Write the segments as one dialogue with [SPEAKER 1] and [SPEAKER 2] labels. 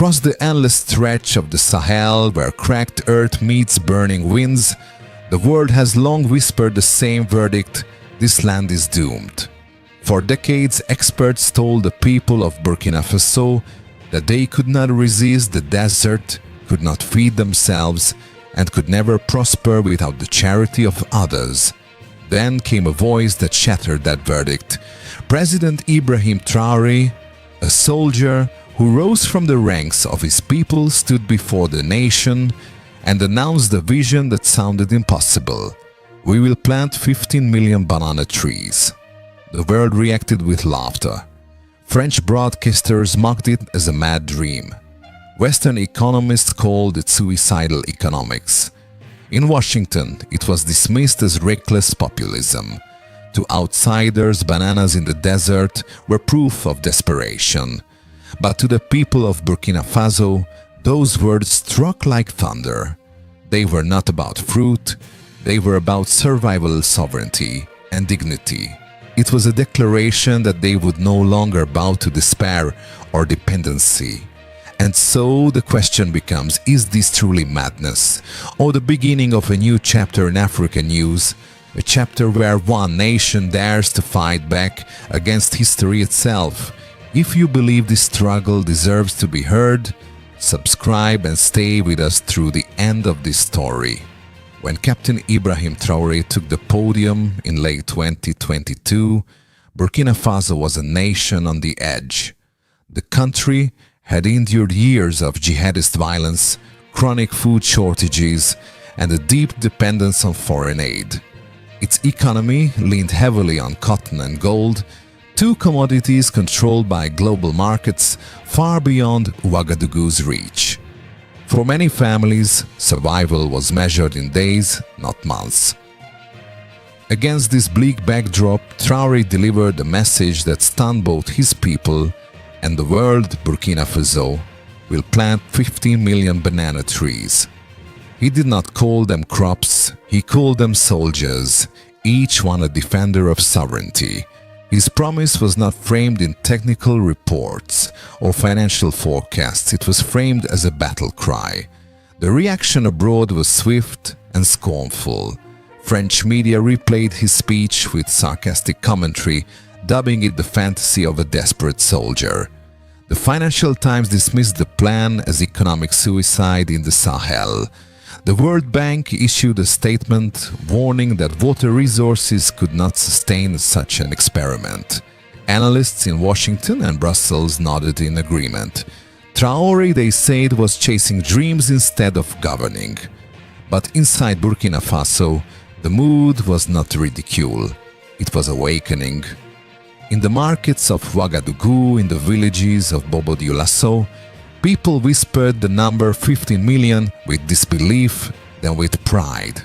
[SPEAKER 1] Across the endless stretch of the Sahel, where cracked earth meets burning winds, the world has long whispered the same verdict: this land is doomed. For decades, experts told the people of Burkina Faso that they could not resist the desert, could not feed themselves, and could never prosper without the charity of others. Then came a voice that shattered that verdict. President Ibrahim Traoré, a soldier who rose from the ranks of his people, stood before the nation and announced a vision that sounded impossible. We will plant 15 million banana trees. The world reacted with laughter. French broadcasters mocked it as a mad dream. Western economists called it suicidal economics. In Washington, it was dismissed as reckless populism. To outsiders, bananas in the desert were proof of desperation. But to the people of Burkina Faso, those words struck like thunder. They were not about fruit, they were about survival, sovereignty, and dignity. It was a declaration that they would no longer bow to despair or dependency. And so the question becomes, is this truly madness, or the beginning of a new chapter in African news, a chapter where one nation dares to fight back against history itself? If you believe this struggle deserves to be heard, subscribe and stay with us through the end of this story. When Captain Ibrahim Traoré took the podium in late 2022, Burkina Faso was a nation on the edge. The country had endured years of jihadist violence, chronic food shortages, and a deep dependence on foreign aid. Its economy leaned heavily on cotton and gold, two commodities controlled by global markets far beyond Ouagadougou's reach. For many families, survival was measured in days, not months. Against this bleak backdrop, Traoré delivered a message that stunned both his people and the world. Burkina Faso will plant 15 million banana trees. He did not call them crops, he called them soldiers, each one a defender of sovereignty. His promise was not framed in technical reports or financial forecasts, it was framed as a battle cry. The reaction abroad was swift and scornful. French media replayed his speech with sarcastic commentary, dubbing it the fantasy of a desperate soldier. The Financial Times dismissed the plan as economic suicide in the Sahel. The World Bank issued a statement warning that water resources could not sustain such an experiment. Analysts in Washington and Brussels nodded in agreement. Traoré, they said, was chasing dreams instead of governing. But inside Burkina Faso, the mood was not ridicule, it was awakening. In the markets of Ouagadougou, in the villages of Bobo-Dioulasso, people whispered the number 15 million with disbelief, then with pride.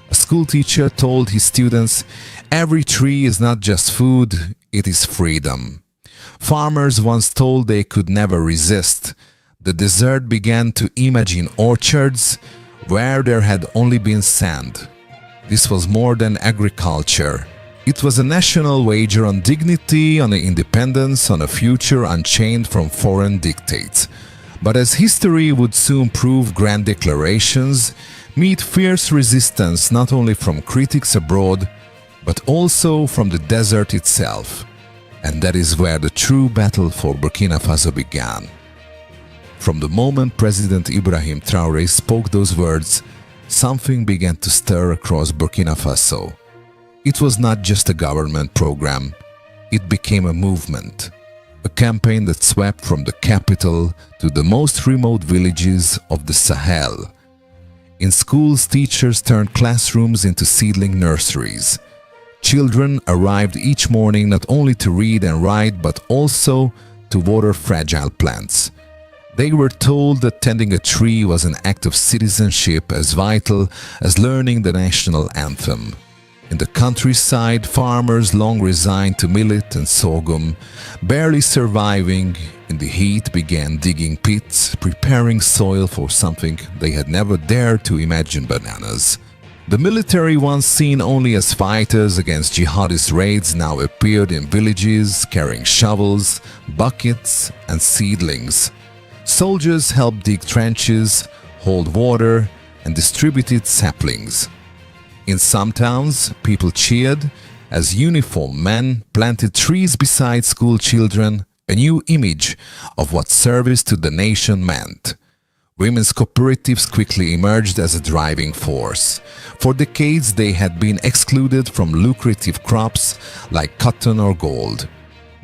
[SPEAKER 1] A schoolteacher told his students, "Every tree is not just food, it is freedom." Farmers once told they could never resist. The desert began to imagine orchards where there had only been sand. This was more than agriculture. It was a national wager on dignity, on independence, on a future unchained from foreign dictates. But as history would soon prove, grand declarations meet fierce resistance not only from critics abroad, but also from the desert itself. And that is where the true battle for Burkina Faso began. From the moment President Ibrahim Traoré spoke those words, something began to stir across Burkina Faso. It was not just a government program, it became a movement. A campaign that swept from the capital to the most remote villages of the Sahel. In schools, teachers turned classrooms into seedling nurseries. Children arrived each morning not only to read and write, but also to water fragile plants. They were told that tending a tree was an act of citizenship as vital as learning the national anthem. In the countryside, farmers long resigned to millet and sorghum, barely surviving in the heat, began digging pits, preparing soil for something they had never dared to imagine: bananas. The military, once seen only as fighters against jihadist raids, now appeared in villages carrying shovels, buckets, and seedlings. Soldiers helped dig trenches, hold water, and distributed saplings. In some towns, people cheered as uniformed men planted trees beside school children, a new image of what service to the nation meant. Women's cooperatives quickly emerged as a driving force. For decades, they had been excluded from lucrative crops like cotton or gold.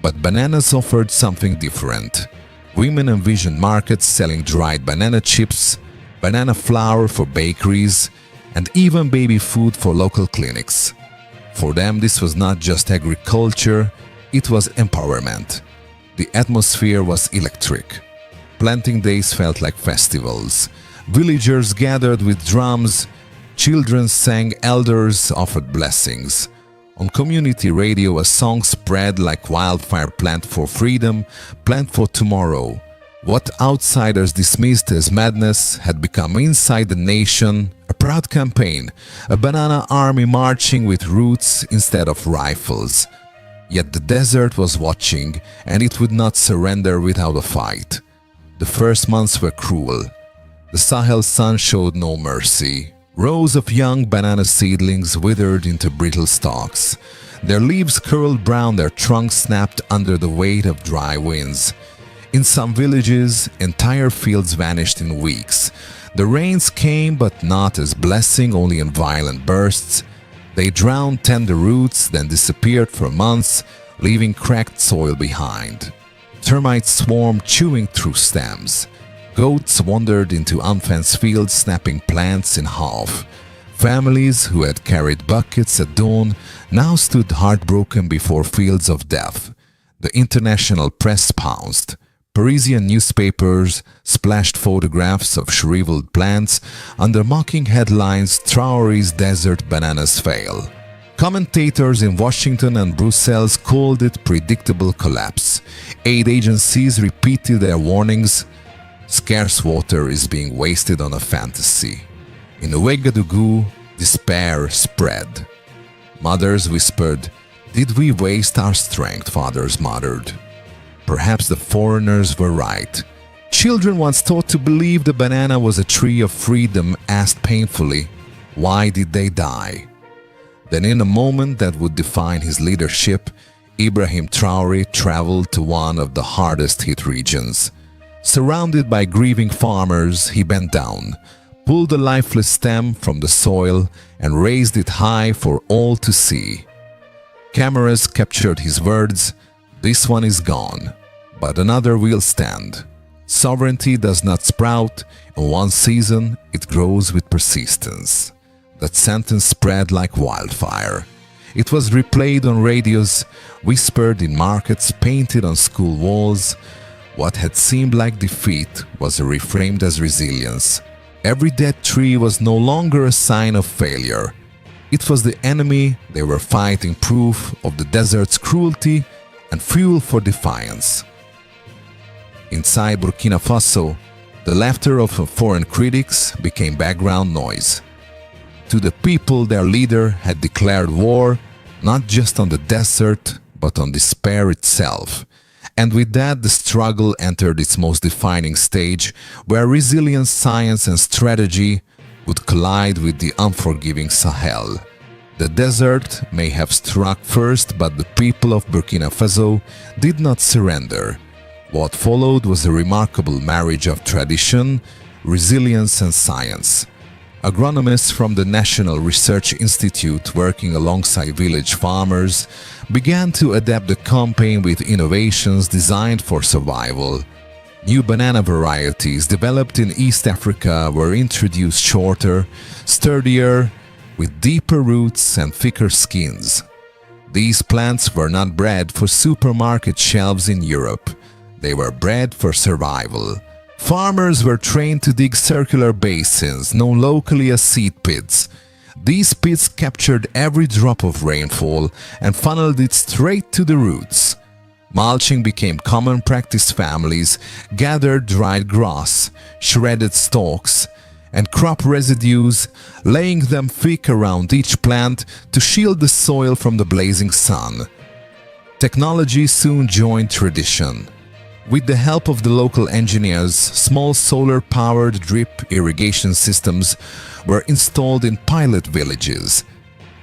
[SPEAKER 1] But bananas offered something different. Women envisioned markets selling dried banana chips, banana flour for bakeries, and even baby food for local clinics. For them, this was not just agriculture, it was empowerment. The atmosphere was electric. Planting days felt like festivals. Villagers gathered with drums, children sang, elders offered blessings. On community radio, a song spread like wildfire: plant for freedom, plant for tomorrow. What outsiders dismissed as madness had become inside the nation a proud campaign, a banana army marching with roots instead of rifles. Yet the desert was watching, and it would not surrender without a fight. The first months were cruel. The Sahel sun showed no mercy. Rows of young banana seedlings withered into brittle stalks. Their leaves curled brown, their trunks snapped under the weight of dry winds. In some villages, entire fields vanished in weeks. The rains came, but not as blessing, only in violent bursts. They drowned tender roots, then disappeared for months, leaving cracked soil behind. Termites swarmed, chewing through stems. Goats wandered into unfenced fields, snapping plants in half. Families who had carried buckets at dawn now stood heartbroken before fields of death. The international press pounced. Parisian newspapers splashed photographs of shriveled plants under mocking headlines: Traore's desert bananas fail. Commentators in Washington and Brussels called it predictable collapse. Aid agencies repeated their warnings: scarce water is being wasted on a fantasy. In Ouagadougou, despair spread. Mothers whispered, "Did we waste our strength?" Fathers muttered. Perhaps the foreigners were right. Children once taught to believe the banana was a tree of freedom asked painfully, why did they die? Then in a moment that would define his leadership, Ibrahim Traoré traveled to one of the hardest hit regions. Surrounded by grieving farmers, he bent down, pulled a lifeless stem from the soil and raised it high for all to see. Cameras captured his words: "This one is gone, but another will stand." Sovereignty does not sprout in one season, it grows with persistence. That sentence spread like wildfire. It was replayed on radios, whispered in markets, painted on school walls. What had seemed like defeat was reframed as resilience. Every dead tree was no longer a sign of failure. It was the enemy they were fighting, proof of the desert's cruelty and fuel for defiance. Inside Burkina Faso, the laughter of foreign critics became background noise. To the people, their leader had declared war, not just on the desert, but on despair itself. And with that, the struggle entered its most defining stage, where resilience, science, and strategy would collide with the unforgiving Sahel. The desert may have struck first, but the people of Burkina Faso did not surrender. What followed was a remarkable marriage of tradition, resilience, and science. Agronomists from the National Research Institute, working alongside village farmers, began to adapt the campaign with innovations designed for survival. New banana varieties developed in East Africa were introduced, shorter, sturdier, with deeper roots and thicker skins. These plants were not bred for supermarket shelves in Europe. They were bred for survival. Farmers were trained to dig circular basins, known locally as seed pits. These pits captured every drop of rainfall and funneled it straight to the roots. Mulching became common practice. Families gathered dried grass, shredded stalks, and crop residues, laying them thick around each plant to shield the soil from the blazing sun. Technology soon joined tradition. With the help of the local engineers, small solar-powered drip irrigation systems were installed in pilot villages.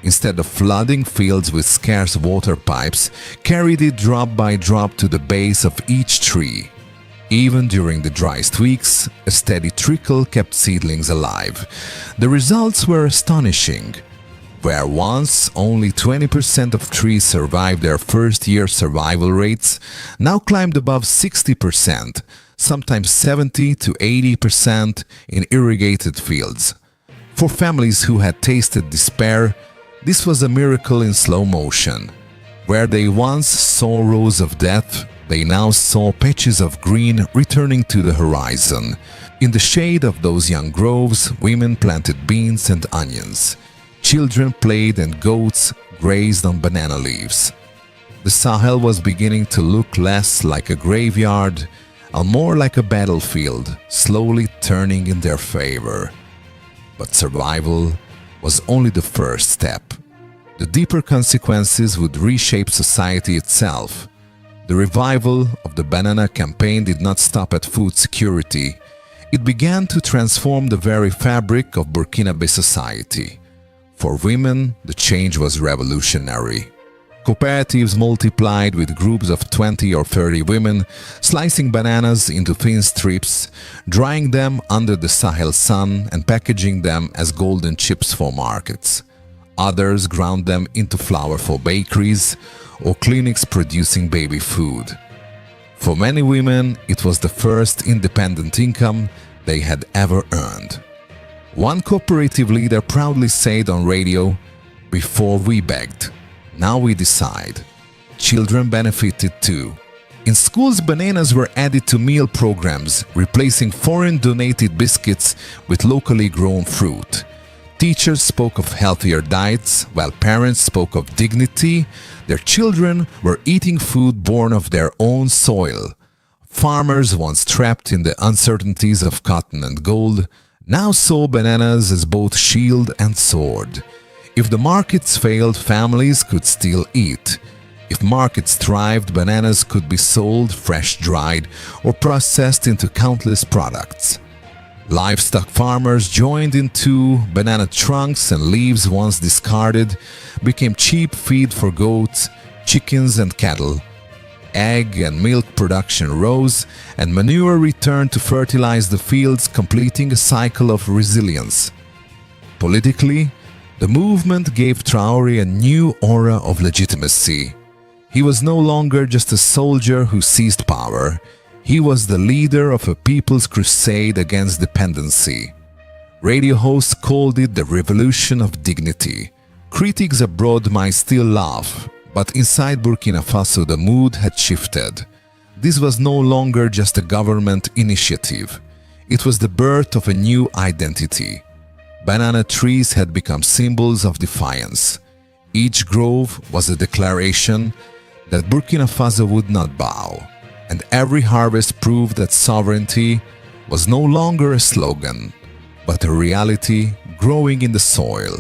[SPEAKER 1] Instead of flooding fields with scarce water pipes, carried it drop by drop to the base of each tree. Even during the driest weeks, a steady trickle kept seedlings alive. The results were astonishing. Where once only 20% of trees survived their first-year survival rates, now climbed above 60%, sometimes 70 to 80% in irrigated fields. For families who had tasted despair, this was a miracle in slow motion. Where they once saw rows of death, they now saw patches of green returning to the horizon. In the shade of those young groves, women planted beans and onions. Children played and goats grazed on banana leaves. The Sahel was beginning to look less like a graveyard and more like a battlefield, slowly turning in their favor. But survival was only the first step. The deeper consequences would reshape society itself. The revival of the banana campaign did not stop at food security. It began to transform the very fabric of Burkinabe society. For women, the change was revolutionary. Cooperatives multiplied with groups of 20 or 30 women, slicing bananas into thin strips, drying them under the Sahel sun and packaging them as golden chips for markets. Others ground them into flour for bakeries or clinics producing baby food. For many women, it was the first independent income they had ever earned. One cooperative leader proudly said on radio, "Before we begged, now we decide." Children benefited too. In schools, bananas were added to meal programs, replacing foreign-donated biscuits with locally grown fruit. Teachers spoke of healthier diets, while parents spoke of dignity. Their children were eating food born of their own soil. Farmers, once trapped in the uncertainties of cotton and gold, now saw bananas as both shield and sword. If the markets failed, families could still eat. If markets thrived, bananas could be sold fresh-dried or processed into countless products. Livestock farmers joined in too. Banana trunks and leaves once discarded became cheap feed for goats, chickens and cattle. Egg and milk production rose, and manure returned to fertilize the fields, completing a cycle of resilience. Politically, the movement gave Traore a new aura of legitimacy. He was no longer just a soldier who seized power. He was the leader of a people's crusade against dependency. Radio hosts called it the revolution of dignity. Critics abroad might still laugh, but inside Burkina Faso the mood had shifted. This was no longer just a government initiative. It was the birth of a new identity. Banana trees had become symbols of defiance. Each grove was a declaration that Burkina Faso would not bow. And every harvest proved that sovereignty was no longer a slogan, but a reality growing in the soil.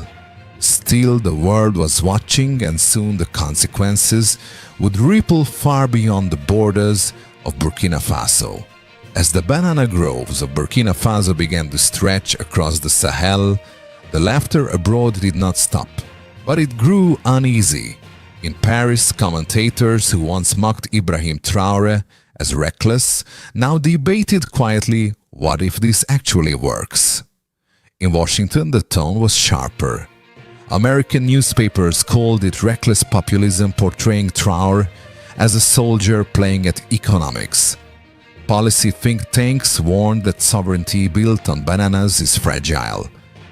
[SPEAKER 1] Still, the world was watching, and soon the consequences would ripple far beyond the borders of Burkina Faso. As the banana groves of Burkina Faso began to stretch across the Sahel, the laughter abroad did not stop, but it grew uneasy. In Paris, commentators who once mocked Ibrahim Traoré as reckless now debated quietly, what if this actually works? In Washington, the tone was sharper. American newspapers called it reckless populism, portraying Traore as a soldier playing at economics. Policy think tanks warned that sovereignty built on bananas is fragile.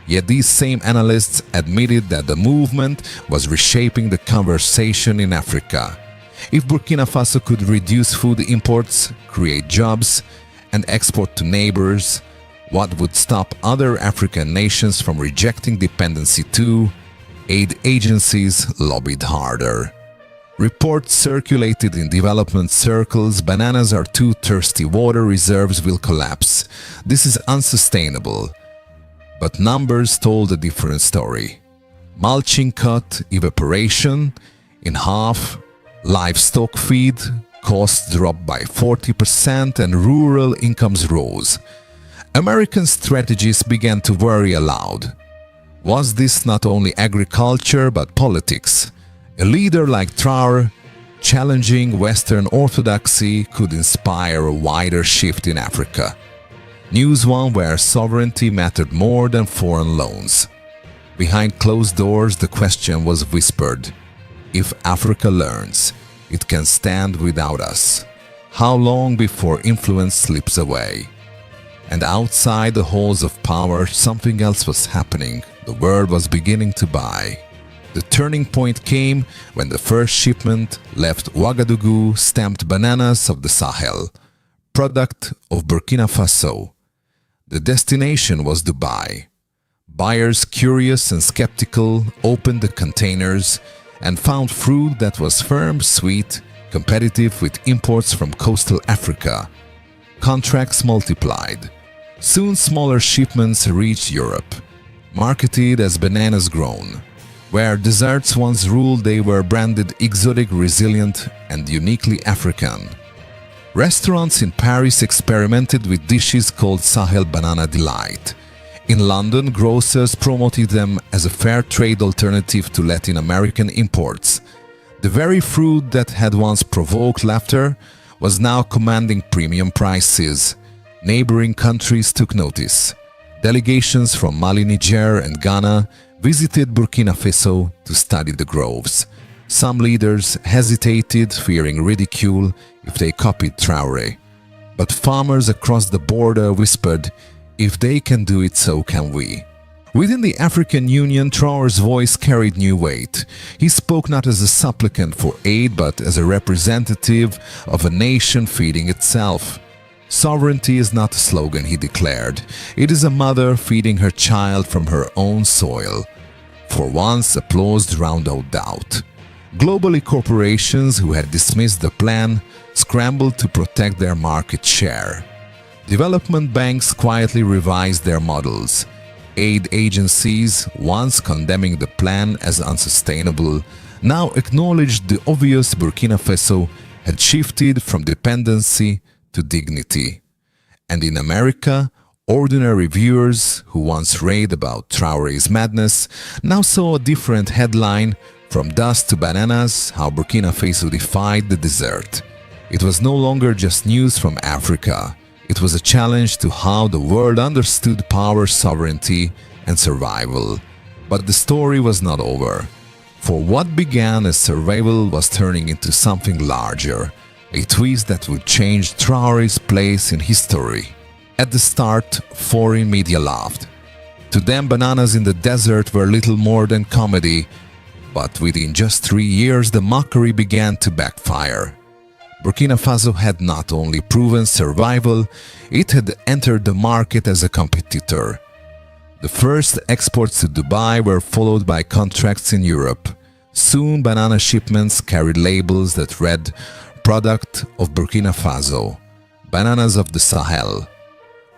[SPEAKER 1] Yet these same analysts admitted that the movement was reshaping the conversation in Africa. If Burkina Faso could reduce food imports, create jobs, and export to neighbors, what would stop other African nations from rejecting dependency too? Aid agencies lobbied harder. Reports circulated in development circles: bananas are too thirsty, water reserves will collapse. This is unsustainable. But numbers told a different story. Mulching cut evaporation in half, livestock feed Costs dropped by 40% and rural incomes rose. American strategists began to worry aloud. Was this not only agriculture but politics? A leader like Traore, challenging Western orthodoxy, could inspire a wider shift in Africa. News one where sovereignty mattered more than foreign loans. Behind closed doors, the question was whispered: if Africa learns, it can stand without us. How long before influence slips away? And outside the halls of power, something else was happening. The world was beginning to buy. The turning point came when the first shipment left Ouagadougou stamped bananas of the Sahel, product of Burkina Faso. The destination was Dubai. Buyers, curious and skeptical, opened the containers and found fruit that was firm, sweet, competitive with imports from coastal Africa. Contracts multiplied. Soon smaller shipments reached Europe, marketed as bananas grown. Where desserts once ruled, they were branded exotic, resilient, and uniquely African. Restaurants in Paris experimented with dishes called Sahel Banana Delight. In London, grocers promoted them as a fair trade alternative to Latin American imports. The very fruit that had once provoked laughter was now commanding premium prices. Neighboring countries took notice. Delegations from Mali, Niger, and Ghana visited Burkina Faso to study the groves. Some leaders hesitated, fearing ridicule if they copied Traore. But farmers across the border whispered, "If they can do it, so can we." Within the African Union, Traore's voice carried new weight. He spoke not as a supplicant for aid, but as a representative of a nation feeding itself. Sovereignty is not a slogan, he declared. It is a mother feeding her child from her own soil. For once, applause drowned out doubt. Globally, corporations who had dismissed the plan scrambled to protect their market share. Development banks quietly revised their models. Aid agencies, once condemning the plan as unsustainable, now acknowledged the obvious. Burkina Faso had shifted from dependency to dignity. And in America, ordinary viewers who once raved about Traore's madness now saw a different headline: "From dust to bananas, how Burkina Faso defied the desert." It was no longer just news from Africa. It was a challenge to how the world understood power, sovereignty, and survival. But the story was not over. For what began as survival was turning into something larger. A twist that would change Traore's place in history. At the start, foreign media laughed. To them, bananas in the desert were little more than comedy. But within just 3 years, the mockery began to backfire. Burkina Faso had not only proven survival, it had entered the market as a competitor. The first exports to Dubai were followed by contracts in Europe. Soon, banana shipments carried labels that read, "Product of Burkina Faso, bananas of the Sahel."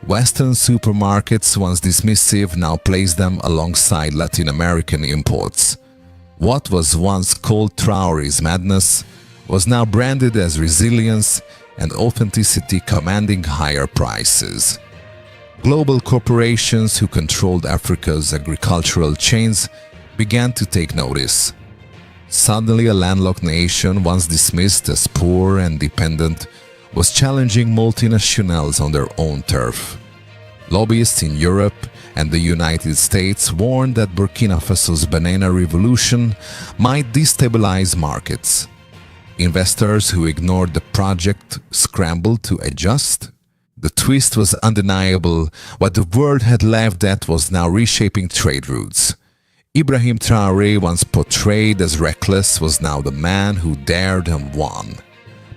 [SPEAKER 1] Western supermarkets, once dismissive, now placed them alongside Latin American imports. What was once called Traore's madness was now branded as resilience and authenticity, commanding higher prices. Global corporations who controlled Africa's agricultural chains began to take notice. Suddenly, a landlocked nation, once dismissed as poor and dependent, was challenging multinationals on their own turf. Lobbyists in Europe and the United States warned that Burkina Faso's banana revolution might destabilize markets. Investors who ignored the project scrambled to adjust. The twist was undeniable. What the world had laughed at was now reshaping trade routes. Ibrahim Traoré, once portrayed as reckless, was now the man who dared and won.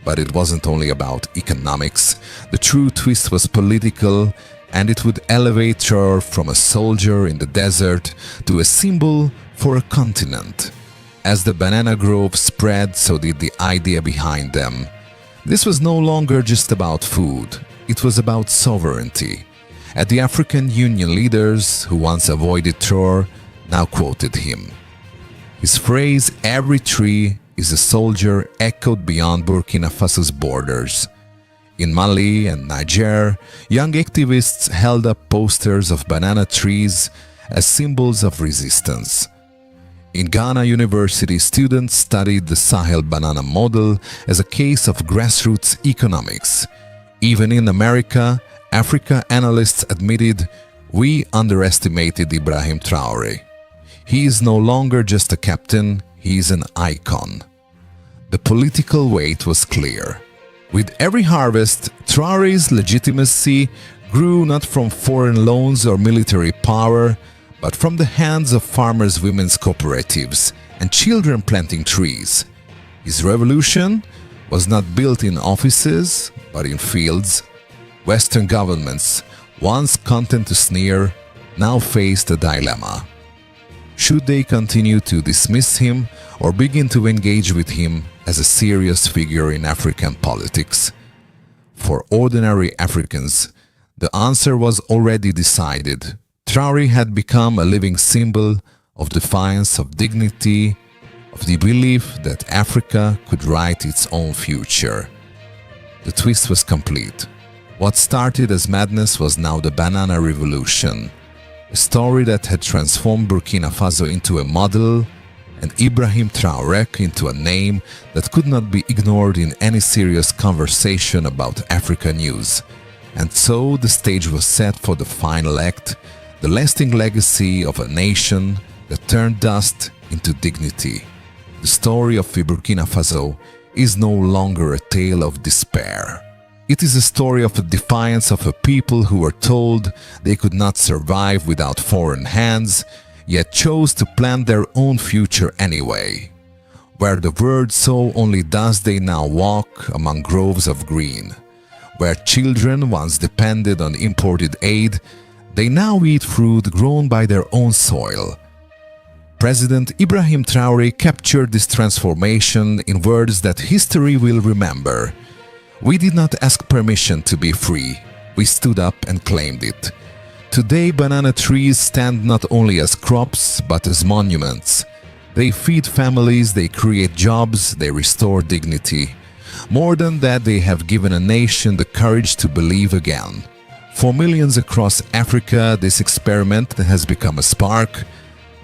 [SPEAKER 1] But it wasn't only about economics. The true twist was political, and it would elevate Traoré from a soldier in the desert to a symbol for a continent. As the banana groves spread, so did the idea behind them. This was no longer just about food. It was about sovereignty. At the African Union, leaders who once avoided Traoré now quoted him. His phrase, "Every tree is a soldier echoed beyond Burkina Faso's borders. In Mali and Niger, young activists held up posters of banana trees as symbols of resistance. In Ghana, university students studied the Sahel banana model as a case of grassroots economics. Even in America, Africa analysts admitted we underestimated Ibrahim Traoré. He is no longer just a captain, he is an icon. The political weight was clear. With every harvest, Traoré's legitimacy grew not from foreign loans or military power, but from the hands of farmers' women's cooperatives and children planting trees. His revolution was not built in offices, but in fields. Western governments, once content to sneer, now faced a dilemma. Should they continue to dismiss him or begin to engage with him as a serious figure in African politics? For ordinary Africans, the answer was already decided. Traoré had become a living symbol of defiance, of dignity, of the belief that Africa could write its own future. The twist was complete. What started as madness was now the banana revolution, a story that had transformed Burkina Faso into a model and Ibrahim Traoré into a name that could not be ignored in any serious conversation about Africa news. And so the stage was set for the final act, the lasting legacy of a nation that turned dust into dignity. The story of Burkina Faso is no longer a tale of despair. It is a story of the defiance of a people who were told they could not survive without foreign hands, yet chose to plan their own future anyway. Where the word sow only dust they now walk among groves of green. Where children once depended on imported aid, they now eat fruit grown by their own soil. President Ibrahim Traoré captured this transformation in words that history will remember. We did not ask permission to be free. We stood up and claimed it. Today, banana trees stand not only as crops, but as monuments. They feed families, they create jobs, they restore dignity. More than that, they have given a nation the courage to believe again. For millions across Africa, this experiment has become a spark,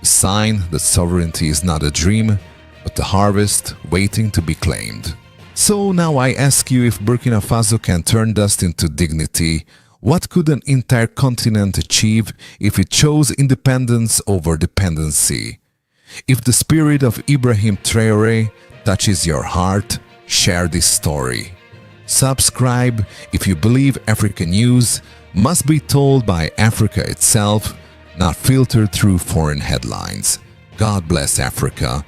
[SPEAKER 1] a sign that sovereignty is not a dream, but a harvest waiting to be claimed. So now I ask you, if Burkina Faso can turn dust into dignity, what could an entire continent achieve if it chose independence over dependency? If the spirit of Ibrahim Traoré touches your heart, share this story. Subscribe if you believe African news must be told by Africa itself, not filtered through foreign headlines. God bless Africa.